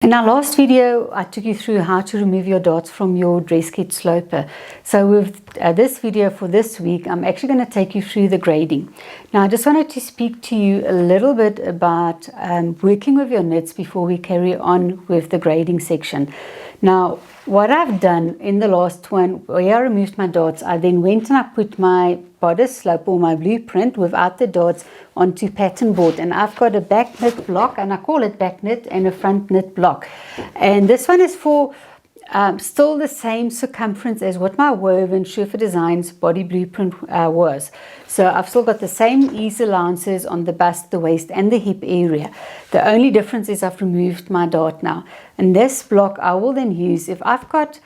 In our last video, I took you through how to remove your darts from your dress kit sloper. So with this video for this week, I'm actually going to take you through the grading. Now, I just wanted to speak to you a little bit about working with your knits before we carry on with the grading section. Now, what I've done in the last one, where I removed my darts, I then went and I put my bodice slope or my blueprint without the darts onto pattern board, and I've got a back knit block, and I call it back knit, and a front knit block. And this one is for still the same circumference as what my woven Sherpa Designs body blueprint was. So I've still got the same ease allowances on the bust, the waist and the hip area. The only difference is I've removed my dart now, and this block I will then use if I've got,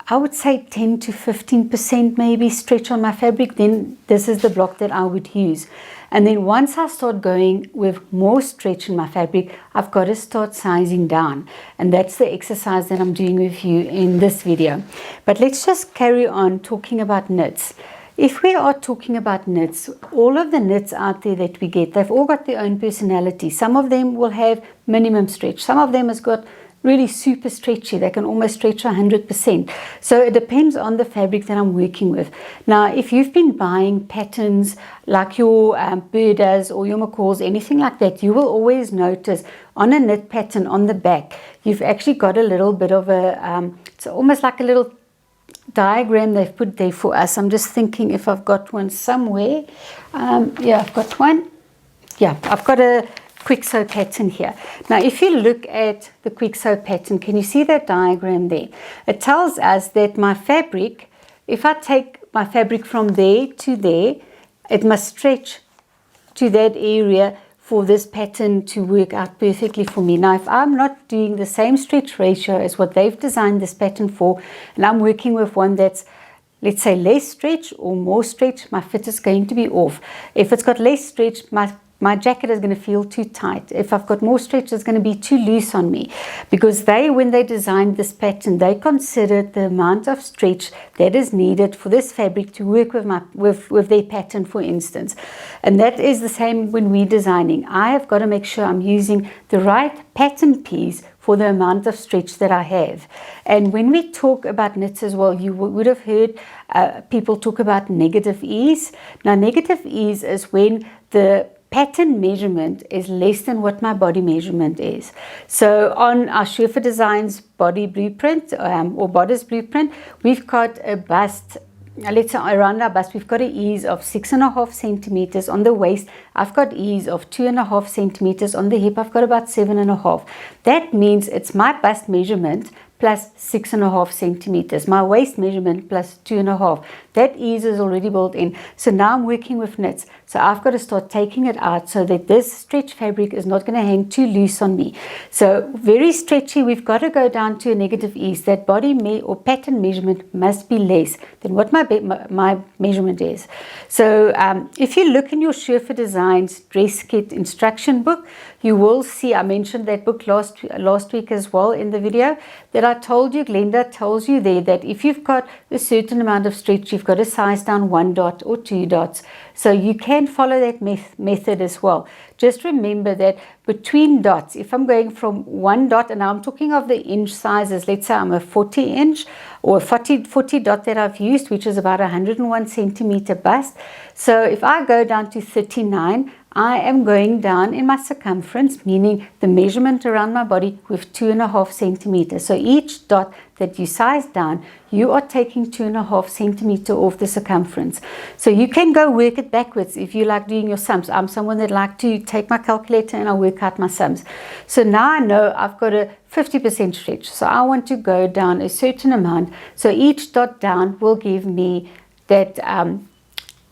I would say 10 to 15% maybe stretch on my fabric, then this is the block that I would use. And then once I start going with more stretch in my fabric, I've got to start sizing down. And that's the exercise that I'm doing with you in this video. But let's just carry on talking about knits. If we are talking about knits, all of the knits out there that we get, they've all got their own personality. Some of them will have minimum stretch. Some of them has got really super stretchy. They can almost stretch 100%. So it depends on the fabric that I'm working with. Now, if you've been buying patterns like your Burdas or your McCalls, anything like that, you will always notice on a knit pattern on the back, you've actually got a little bit of a, it's almost like a little diagram they've put there for us. I'm just thinking if I've got one somewhere. Yeah, I've got one. Yeah, I've got a quick sew pattern here. Now, if you look at the quick sew pattern, can you see that diagram there? It tells us that my fabric, if I take my fabric from there to there, it must stretch to that area for this pattern to work out perfectly for me. Now, if I'm not doing the same stretch ratio as what they've designed this pattern for, and I'm working with one that's, let's say, less stretch or more stretch, my fit is going to be off. If it's got less stretch, my jacket is going to feel too tight. If I've got more stretch, it's going to be too loose on me. Because when they designed this pattern, they considered the amount of stretch that is needed for this fabric to work with their pattern, for instance. And that is the same when we're designing. I have got to make sure I'm using the right pattern piece for the amount of stretch that I have. And when we talk about knits as well, you would have heard people talk about negative ease. Now, negative ease is when the pattern measurement is less than what my body measurement is. So on our Sherpa Designs body blueprint or bodice blueprint, we've got a bust, let's say around our bust, we've got an ease of 6.5 centimeters on the waist. I've got ease of 2.5 centimeters on the hip. I've got about 7.5. That means it's my bust measurement plus 6.5 centimeters, my waist measurement plus 2.5. That ease is already built in. So now I'm working with knits. So I've got to start taking it out so that this stretch fabric is not going to hang too loose on me. So very stretchy, we've got to go down to a negative ease. That body or pattern measurement must be less than what my measurement is. So if you look in your Sherpa Designs dress kit instruction book, you will see, I mentioned that book last week as well in the video, that I told you, Glenda tells you there that if you've got a certain amount of stretch, you've got to size down 1 dot or 2 dots. So you can follow that method as well. Just remember that between dots, if I'm going from 1 dot, and I'm talking of the inch sizes, let's say I'm a 40 inch or a 40 dot that I've used, which is about 101 centimeter bust. So if I go down to 39, I am going down in my circumference, meaning the measurement around my body, with 2.5 centimeters. So each dot that you size down, you are taking 2.5 centimeters off the circumference. So you can go work it backwards if you like doing your sums. I'm someone that like to take my calculator and I work out my sums. So now I know I've got a 50% stretch. So I want to go down a certain amount. So each dot down will give me that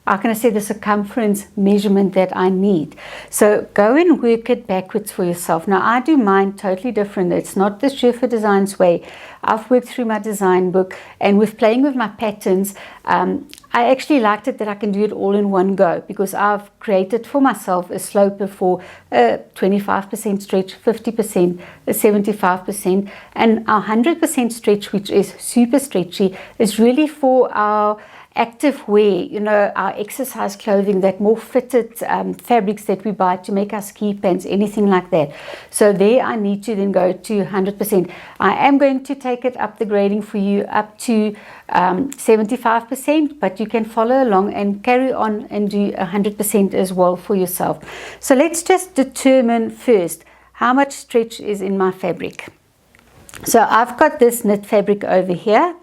how can I say, the circumference measurement that I need. So go and work it backwards for yourself. Now, I do mine totally different. It's not the Sherpa Designs way. I've worked through my design book, and with playing with my patterns, I actually liked it that I can do it all in one go, because I've created for myself a sloper for 25% stretch, 50%, 75%, and our 100% stretch, which is super stretchy, is really for our active wear, you know, our exercise clothing, that more fitted fabrics that we buy to make our ski pants, anything like that. So there I need to then go to 100%. I am going to take it up the grading for you up to 75%, but you can follow along and carry on and do 100% as well for yourself. So let's just determine first how much stretch is in my fabric. So I've got this knit fabric over here,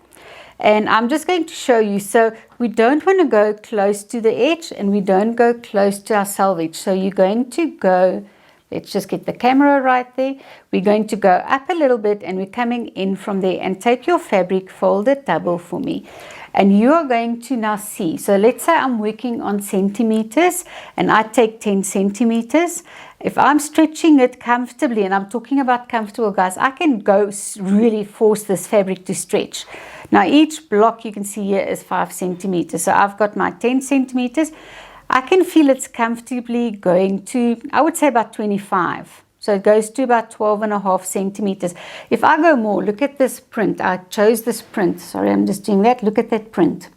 and I'm just going to show you. So we don't want to go close to the edge, and we don't go close to our selvage. So you're going to go, let's just get the camera right there. We're going to go up a little bit, and we're coming in from there. And take your fabric, fold it double for me. And you are going to now see. So let's say I'm working on centimeters, and I take 10 centimeters. If I'm stretching it comfortably, and I'm talking about comfortable, guys, I can go really force this fabric to stretch. Now each block you can see here is 5 centimeters. So I've got my 10 centimeters. I can feel it's comfortably going to, I would say, about 25. So it goes to about 12.5 centimeters. If I go more, look at this print. I chose this print. Sorry, I'm just doing that. Look at that print.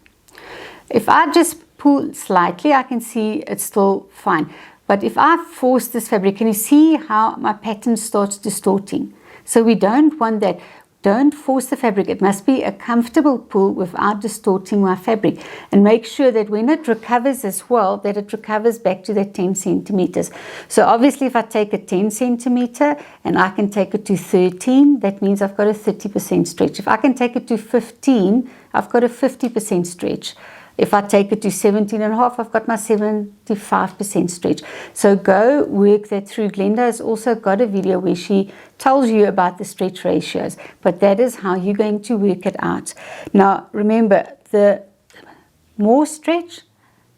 If I just pull slightly, I can see it's still fine. But if I force this fabric, can you see how my pattern starts distorting? So we don't want that. Don't force the fabric. It must be a comfortable pull without distorting my fabric. And make sure that when it recovers as well, that it recovers back to that 10 centimeters. So obviously if I take a 10 centimeter and I can take it to 13, that means I've got a 30% stretch. If I can take it to 15, I've got a 50% stretch. If I take it to 17.5, I've got my 75% stretch. So go work that through. Glenda has also got a video where she tells you about the stretch ratios, but that is how you're going to work it out. Now, remember, the more stretch,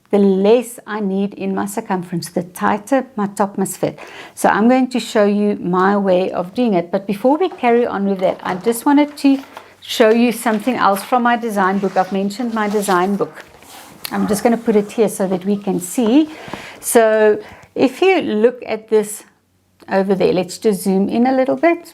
the less I need in my circumference, the tighter my top must fit. So I'm going to show you my way of doing it. But before we carry on with that, I just wanted to show you something else from my design book. I've mentioned my design book. I'm just going to put it here so that we can see. So if you look at this over there, let's just zoom in a little bit.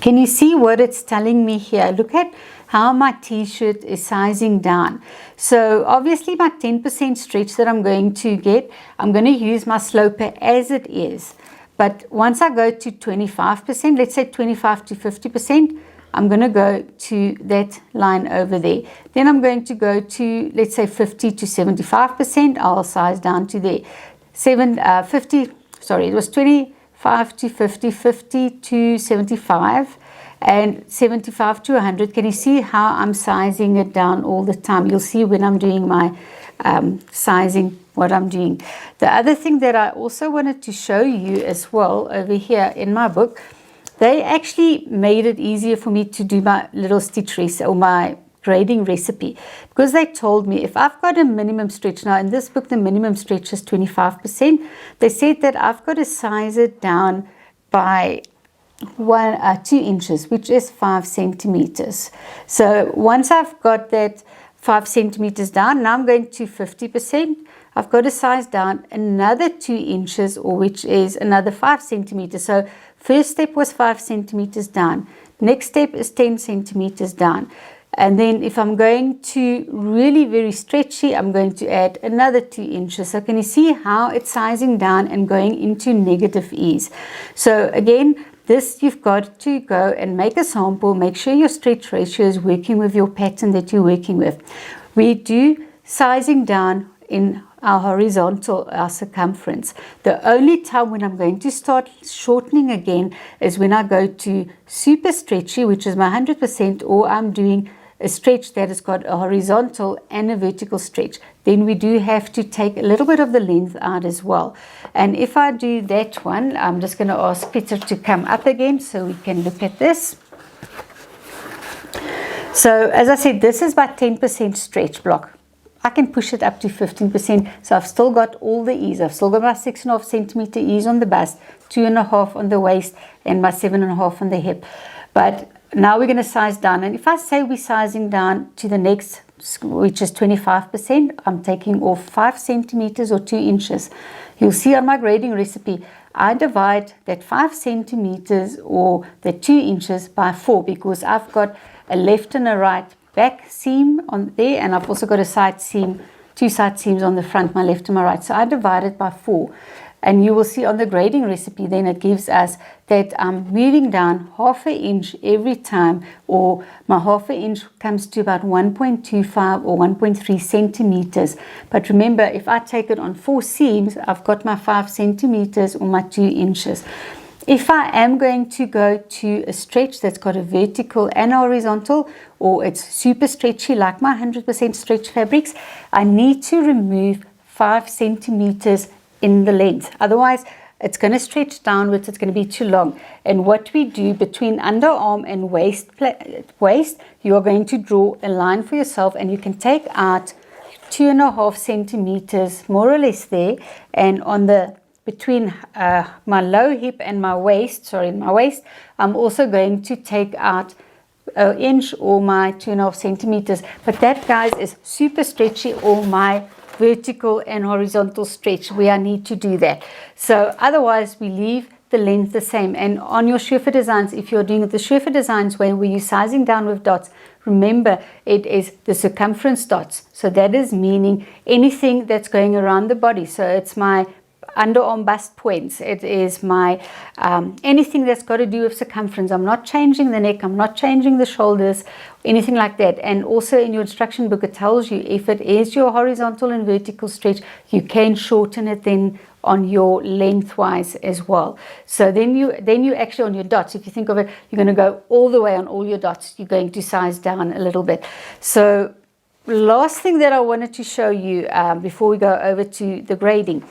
Can you see what it's telling me here? Look at how my t-shirt is sizing down. So obviously my 10% stretch that I'm going to get, I'm going to use my sloper as it is. But once I go to 25%, let's say 25 to 50%, I'm going to go to that line over there. Then I'm going to go to, let's say, 50 to 75%. I'll size down to there. 25 to 50, 50 to 75, and 75 to 100. Can you see how I'm sizing it down all the time? You'll see when I'm doing my sizing what I'm doing. The other thing that I also wanted to show you as well over here in my book, they actually made it easier for me to do my little stitch recipe or my grading recipe, because they told me if I've got a minimum stretch, now in this book the minimum stretch is 25%, they said that I've got to size it down by 2 inches, which is 5 centimeters. So once I've got that 5 centimeters down, now I'm going to 50%. I've got to size down another 2 inches, or which is another 5 centimeters. So first step was 5 centimeters down. Next step is 10 centimeters down. And then if I'm going to really very stretchy, I'm going to add another 2 inches. So can you see how it's sizing down and going into negative ease? So again, this you've got to go and make a sample. Make sure your stretch ratio is working with your pattern that you're working with. We do sizing down in our horizontal, our circumference. The only time when I'm going to start shortening again is when I go to super stretchy, which is my 100%, or I'm doing a stretch that has got a horizontal and a vertical stretch. Then we do have to take a little bit of the length out as well. And if I do that one, I'm just going to ask Peter to come up again so we can look at this. So as I said, this is my 10% stretch block. I can push it up to 15%. So I've still got all the ease. I've still got my 6.5 centimeter ease on the bust, 2.5 on the waist, and my 7.5 on the hip. But now we're going to size down. And if I say we're sizing down to the next, which is 25%, I'm taking off 5 centimeters or 2 inches. You'll see on my grading recipe, I divide that 5 centimeters or the 2 inches by 4, because I've got a left and a right back seam on there, and I've also got a side seam, 2 side seams on the front, my left and my right. So I divide it by 4. And you will see on the grading recipe, then it gives us that I'm moving down 1/2 inch every time, or my 1/2 inch comes to about 1.25 or 1.3 centimeters. But remember, if I take it on 4 seams, I've got my 5 centimeters or my 2 inches. If I am going to go to a stretch that's got a vertical and horizontal, or it's super stretchy like my 100% stretch fabrics, I need to remove 5 centimeters in the length. Otherwise, it's going to stretch downwards, it's going to be too long. And what we do between underarm and waist, you are going to draw a line for yourself, and you can take out 2.5 centimeters, more or less there, and on the between my low hip and my waist, I'm also going to take out an inch or my 2.5 centimeters. But that, guys, is super stretchy, or my vertical and horizontal stretch where I need to do that. So otherwise we leave the length the same. And on your Sherpa designs, if you're doing the Sherpa designs where you're sizing down with dots, remember it is the circumference dots. So that is meaning anything that's going around the body. So it's my underarm bust points, it is my anything that's got to do with circumference. I'm not changing the neck, I'm not changing the shoulders, anything like that. And also in your instruction book, it tells you if it is your horizontal and vertical stretch, you can shorten it then on your lengthwise as well. So then you actually on your dots, if you think of it, you're going to go all the way on all your dots, you're going to size down a little bit. So last thing that I wanted to show you before we go over to the grading.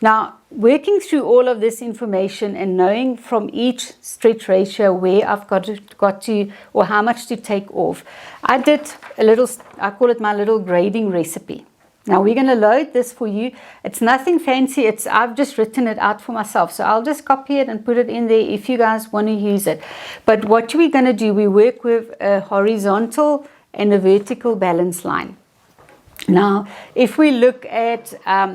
Now, working through all of this information and knowing from each stretch ratio where I've got to or how much to take off, I did a little, I call it my little grading recipe. Now we're going to load this for you. It's nothing fancy. I've just written it out for myself. So I'll just copy it and put it in there if you guys want to use it. But what we're going to do, we work with a horizontal and a vertical balance line. Now, if we look at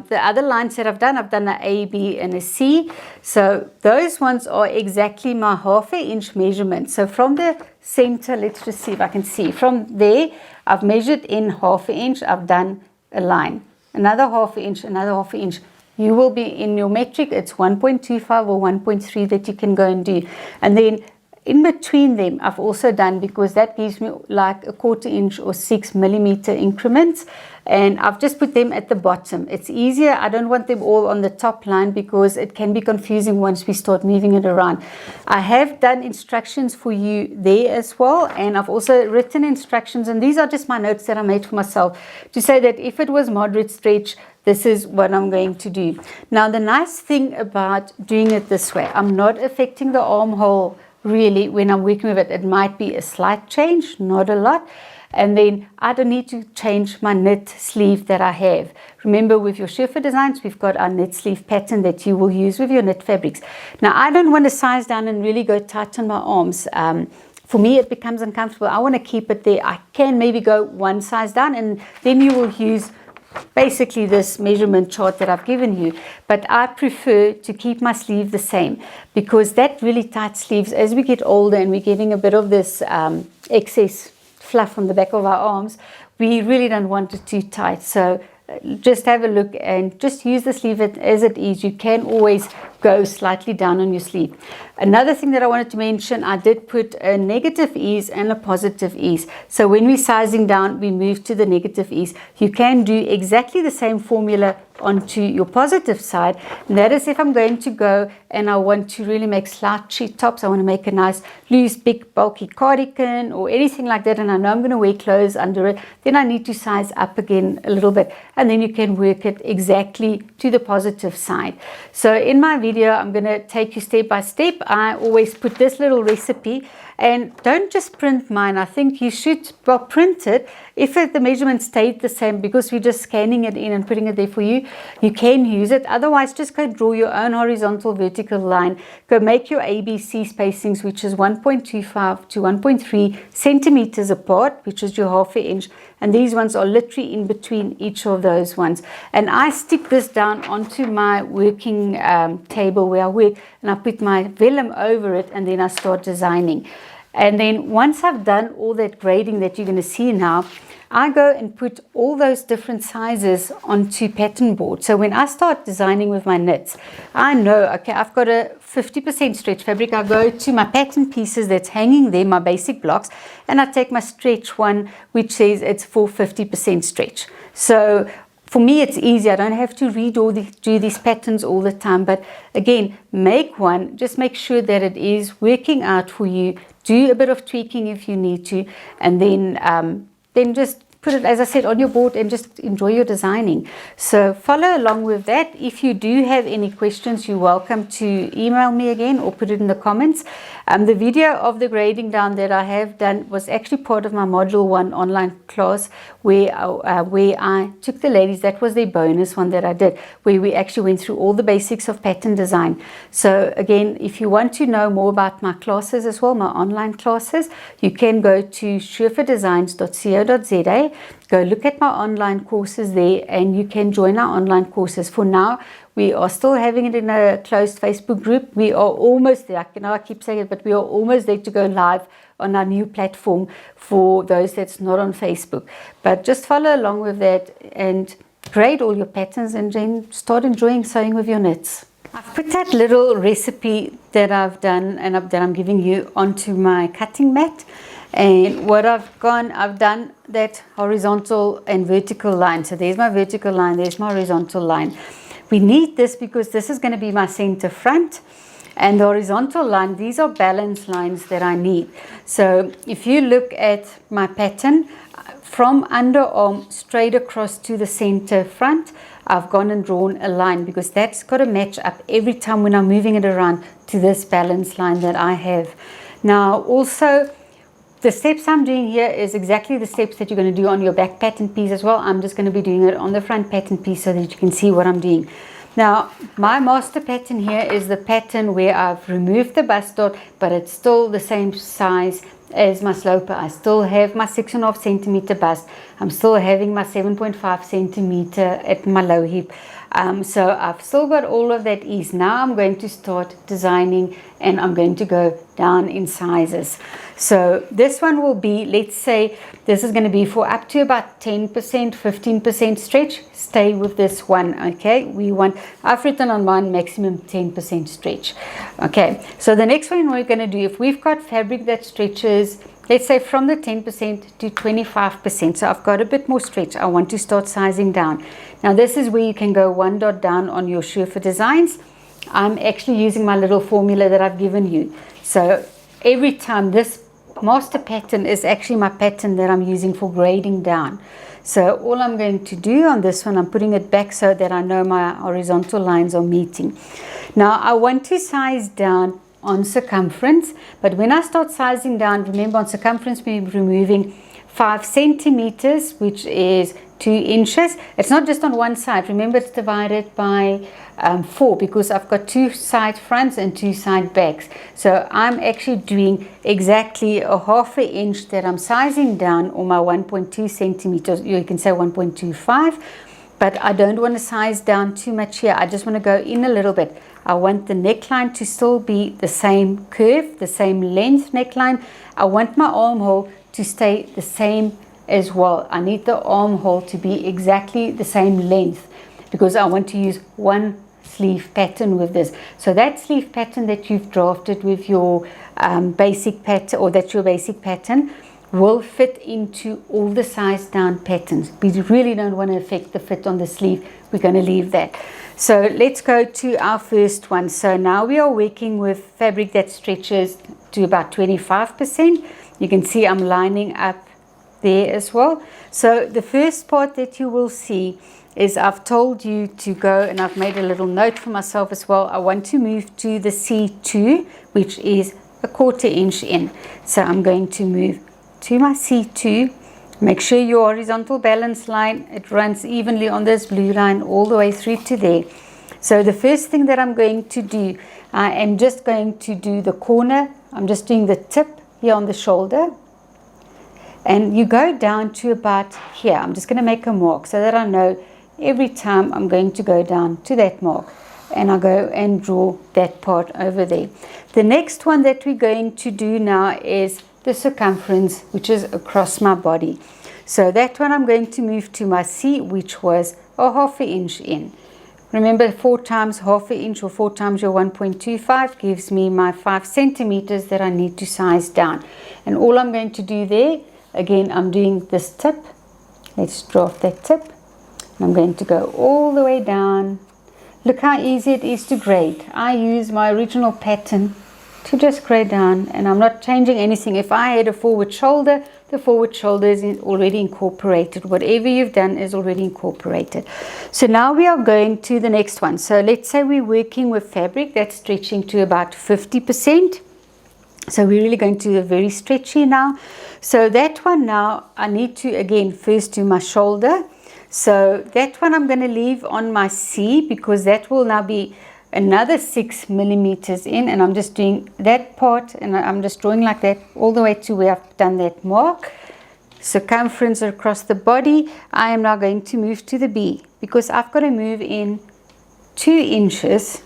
the other lines that I've done an A, B, and a C. So those ones are exactly my 1/2 inch measurement. So from the center, let's just see if I can see. From there, I've measured in 1/2 inch. I've done a line. Another 1/2 inch, another 1/2 inch. You will be in your metric. It's 1.25 or 1.3 that you can go and do. And then in between them, I've also done, because that gives me like a 1/4 inch or 6 millimeter increments, and I've just put them at the bottom. It's easier. I don't want them all on the top line because it can be confusing once we start moving it around. I have done instructions for you there as well, and I've also written instructions, and these are just my notes that I made for myself to say that if it was moderate stretch, this is what I'm going to do. Now, the nice thing about doing it this way, I'm not affecting the armhole. Really, when I'm working with it, it might be a slight change, not a lot. And then I don't need to change my knit sleeve that I have. Remember, with your Sherpa designs, we've got our knit sleeve pattern that you will use with your knit fabrics. Now, I don't want to size down and really go tight on my arms. For me, it becomes uncomfortable. I want to keep it there. I can maybe go one size down, and then you will use basically this measurement chart that I've given you. But I prefer to keep my sleeve the same, because that really tight sleeves, as we get older and we're getting a bit of this excess fluff on the back of our arms, we really don't want it too tight. So just have a look and just use the sleeve as it is. You can always go slightly down on your sleeve. Another thing that I wanted to mention, I did put a negative ease and a positive ease. So when we're sizing down, we move to the negative ease. You can do exactly the same formula onto your positive side, and that is if I'm going to go and I want to really make slouchy tops, I want to make a nice loose big bulky cardigan or anything like that, and I know I'm going to wear clothes under it, then I need to size up again a little bit, and then you can work it exactly to the positive side. So in my video, I'm going to take you step by step. I always put this little recipe, and don't just print mine. I think you should print it. If the measurement stayed the same, because we're just scanning it in and putting it there for you, you can use it. Otherwise, just go draw your own horizontal vertical line. Go make your ABC spacings, which is 1.25 to 1.3 centimeters apart, which is your 1/2 inch. And these ones are literally in between each of those ones. And I stick this down onto my working table where I work, and I put my vellum over it, and then I start designing. And then once I've done all that grading that you're going to see now, I go and put all those different sizes onto pattern board. So when I start designing with my knits, I know, okay, I've got a 50% stretch fabric. I go to my pattern pieces that's hanging there, my basic blocks, and I take my stretch one, which says it's for 50% stretch. So for me, it's easy. I don't have to do these patterns all the time. But again, make one. Just make sure that it is working out for you. Do a bit of tweaking if you need to, and then just put it, as I said, on your board and just enjoy your designing. So follow along with that. If you do have any questions, you're welcome to email me again or put it in the comments. The video of the grading down that I have done was actually part of my Module 1 online class where I took the ladies, that was their bonus one that I did, where we actually went through all the basics of pattern design. So again, if you want to know more about my classes as well, my online classes, you can go to surefordesigns.co.za. Go look at my online courses there, and you can join our online courses. For now, we are still having it in a closed Facebook group. We are almost there. I keep saying it, but we are almost there to go live on our new platform for those that's not on Facebook. But just follow along with that and grade all your patterns and then start enjoying sewing with your knits. I've put that little recipe that I've done and that I'm giving you onto my cutting mat. And what I've done that horizontal and vertical line. So there's my vertical line, there's my horizontal line. We need this because this is going to be my center front. And the horizontal line, these are balance lines that I need. So if you look at my pattern, from underarm straight across to the center front, I've gone and drawn a line because that's got to match up every time when I'm moving it around to this balance line that I have. Now also, the steps I'm doing here is exactly the steps that you're going to do on your back pattern piece as well. I'm just going to be doing it on the front pattern piece so that you can see what I'm doing. Now, my master pattern here is the pattern where I've removed the bust dot, but it's still the same size as my sloper. I still have my 6.5 centimeter bust. I'm still having my 7.5 centimeter at my low hip. So I've still got all of that ease. Now I'm going to start designing and I'm going to go down in sizes. So this one will be, let's say this is going to be for up to about 10%, 15% stretch. Stay with this one, okay? I've written on mine maximum 10% stretch. Okay, so the next one we're going to do, if we've got fabric that stretches, let's say from the 10% to 25%, so I've got a bit more stretch, I want to start sizing down. Now this is where you can go one dot down on your Sure for Designs. I'm actually using my little formula that I've given you. So every time, this master pattern is actually my pattern that I'm using for grading down. So all I'm going to do on this one, I'm putting it back so that I know my horizontal lines are meeting. Now I want to size down on circumference, but when I start sizing down, remember on circumference we're removing 5 centimeters, which is 2 inches. It's not just on one side, remember it's divided by 4 because I've got 2 side fronts and 2 side backs. So I'm actually doing exactly a ½ inch that I'm sizing down, or my 1.2 centimeters, you can say 1.25, but I don't want to size down too much here. I just want to go in a little bit. I want the neckline to still be the same curve, the same length neckline. I want my armhole to stay the same as well. I need the armhole to be exactly the same length because I want to use one sleeve pattern with this. So that sleeve pattern that you've drafted with your basic pattern, or that's your basic pattern, will fit into all the size down patterns. We really don't want to affect the fit on the sleeve. We're going to leave that. So let's go to our first one. So now we are working with fabric that stretches to about 25%. You can see I'm lining up there as well. So the first part that you will see is I've told you to go, and I've made a little note for myself as well. I want to move to the C2, which is a 1/4 inch in. So I'm going to move to my C2. Make sure your horizontal balance line, it runs evenly on this blue line all the way through to there. So the first thing that I'm going to do, I am just going to do the corner. I'm just doing the tip here on the shoulder. And you go down to about here. I'm just going to make a mark so that I know every time I'm going to go down to that mark. and I go and draw that part over there. The next one that we're going to do now is the circumference, which is across my body. So that one I'm going to move to my C, which was a 1/2 inch in. Remember, 4 times 1/2 inch or 4 times your 1.25 gives me my 5 centimeters that I need to size down. And all I'm going to do there, again, I'm doing this tip. Let's draft that tip. And I'm going to go all the way down. Look how easy it is to grade. I use my original pattern to just grade down, and I'm not changing anything. If I had a forward shoulder, the forward shoulder is already incorporated. Whatever you've done is already incorporated. So now we are going to the next one. So let's say we're working with fabric that's stretching to about 50%. So we're really going to do a very stretchy now. So that one now, I need to again first do my shoulder. So that one I'm going to leave on my C, because that will now be another 6 millimeters in, and I'm just doing that part, and I'm just drawing like that all the way to where I've done that mark. Circumference across the body. I am now going to move to the B, because I've got to move in 2 inches.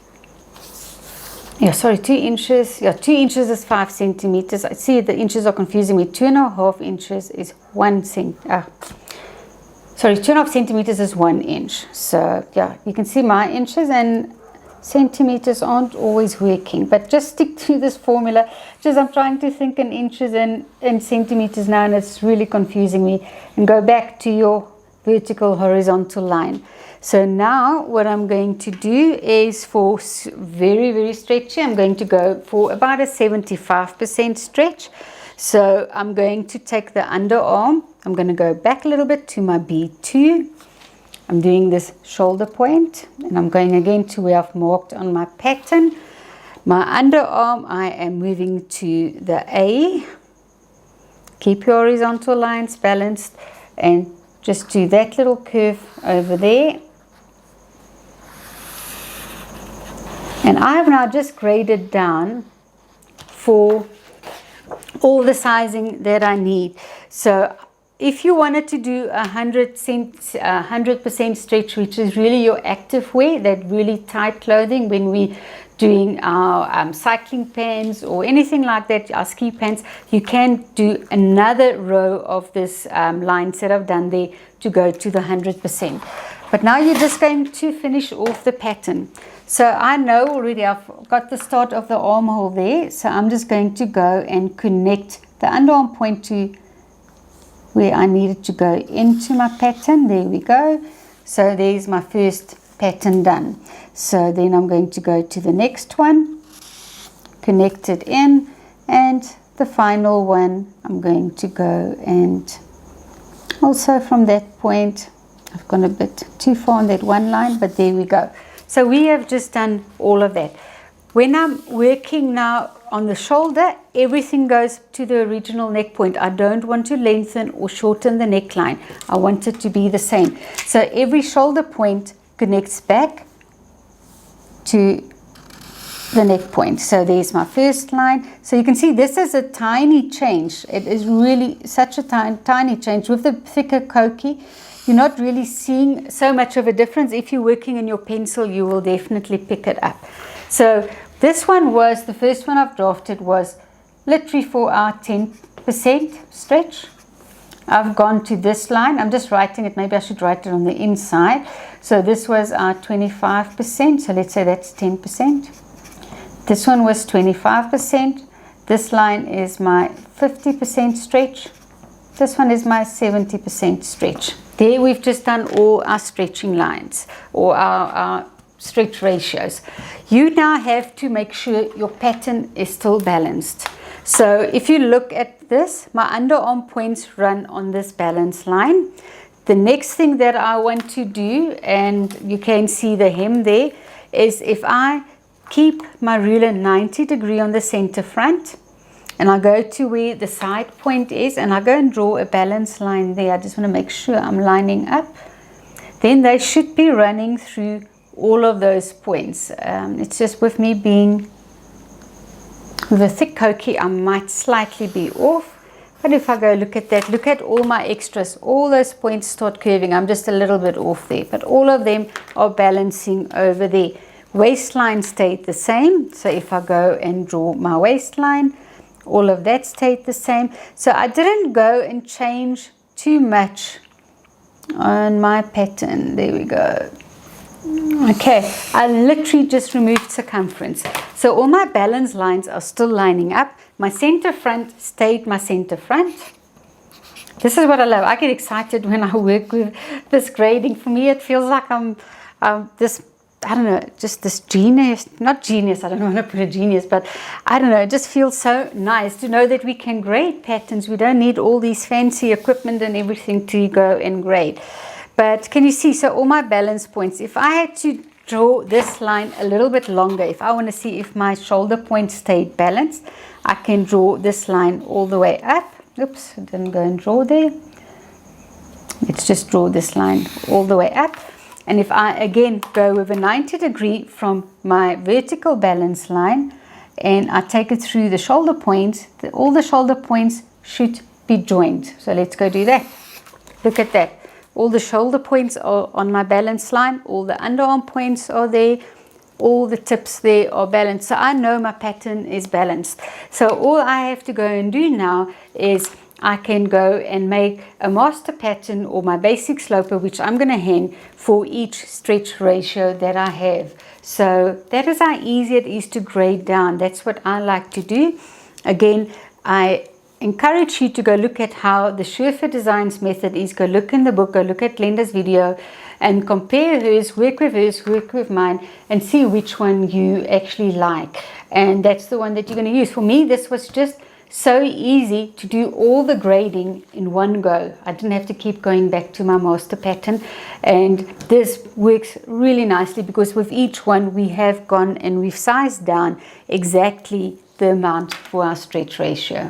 2 inches. 2 inches is 5 centimeters. I see the inches are confusing me. 2.5 inches is 1 cent. 2.5 centimeters is 1 inch. So yeah, you can see my inches and centimeters aren't always working, but just stick to this formula. Just I'm trying to think in inches and centimeters now, and it's really confusing me. And go back to your vertical horizontal line. So now what I'm going to do is, for very, very stretchy, I'm going to go for about a 75% stretch. So I'm going to take the underarm. I'm going to go back a little bit to my B2. I'm doing this shoulder point, and I'm going again to where I've marked on my pattern. My underarm, I am moving to the A. Keep your horizontal lines balanced, and just do that little curve over there. And I have now just graded down for all the sizing that I need. So if you wanted to do 100% stretch, which is really your active wear, that really tight clothing, when we doing our cycling pants or anything like that, our ski pants, you can do another row of this lines that I've done there to go to the 100%. But now you're just going to finish off the pattern. So I know already I've got the start of the armhole there, so I'm just going to go and connect the underarm point to where I needed to go into my pattern. There we go. So there's my first pattern done. So then I'm going to go to the next one, connect it in, and the final one I'm going to go and also from that point, I've gone a bit too far on that one line, but there we go. So we have just done all of that. When I'm working now on the shoulder, everything goes to the original neck point. I don't want to lengthen or shorten the neckline. I want it to be the same. So every shoulder point connects back to the neck point. So there's my first line. So you can see this is a tiny change. It is really such a tiny change. With the thicker koki, you're not really seeing so much of a difference. If you're working in your pencil, you will definitely pick it up. So this one was, the first one I've drafted was literally for our 10% stretch. I've gone to this line. I'm just writing it. Maybe I should write it on the inside. So this was our 25%. So let's say that's 10%. This one was 25%. This line is my 50% stretch. This one is my 70% stretch. There we've just done all our stretching lines, or our stretch ratios. You now have to make sure your pattern is still balanced. So if you look at this, my underarm points run on this balance line. The next thing that I want to do, and you can see the hem there, is if I keep my ruler 90 degrees on the center front, and I go to where the side point is, and I go and draw a balance line there. I just want to make sure I'm lining up. Then they should be running through all of those points. It's just with me being with a thick koki, I might slightly be off. But if I go look at that, look at all my extras, all those points start curving. I'm just a little bit off there, but all of them are balancing over there. Waistline stayed the same. So if I go and draw my waistline, all of that stayed the same. So I didn't go and change too much on my pattern. There we go. Okay, I literally just removed circumference. So all my balance lines are still lining up. My center front stayed my center front. This is what I love. I get excited when I work with this grading. For me, it feels like I'm this, I don't know, just this genius, not genius, I don't want to put a genius, but I don't know, it just feels so nice to know that we can grade patterns. We don't need all these fancy equipment and everything to go and grade. But can you see, so all my balance points, if I had to draw this line a little bit longer, if I want to see if my shoulder point stayed balanced, I can draw this line all the way up. Oops, I didn't go and draw there. Let's just draw this line all the way up. And if I again go with a 90 degree from my vertical balance line and I take it through the shoulder points, all the shoulder points should be joined. So let's go do that. Look at that. All the shoulder points are on my balance line. All the underarm points are there. All the tips there are balanced. So I know my pattern is balanced. So all I have to go and do now is I can go and make a master pattern or my basic sloper, which I'm going to hang for each stretch ratio that I have. So that is how easy it is to grade down. That's what I like to do. Again, I encourage you to go look at how the Surefit Designs method is. Go look in the book, go look at Glenda's video and compare hers, work with mine, and see which one you actually like. And that's the one that you're going to use. For me, this was just so easy to do all the grading in one go. I didn't have to keep going back to my master pattern, and this works really nicely because with each one we have gone and we've sized down exactly the amount for our stretch ratio.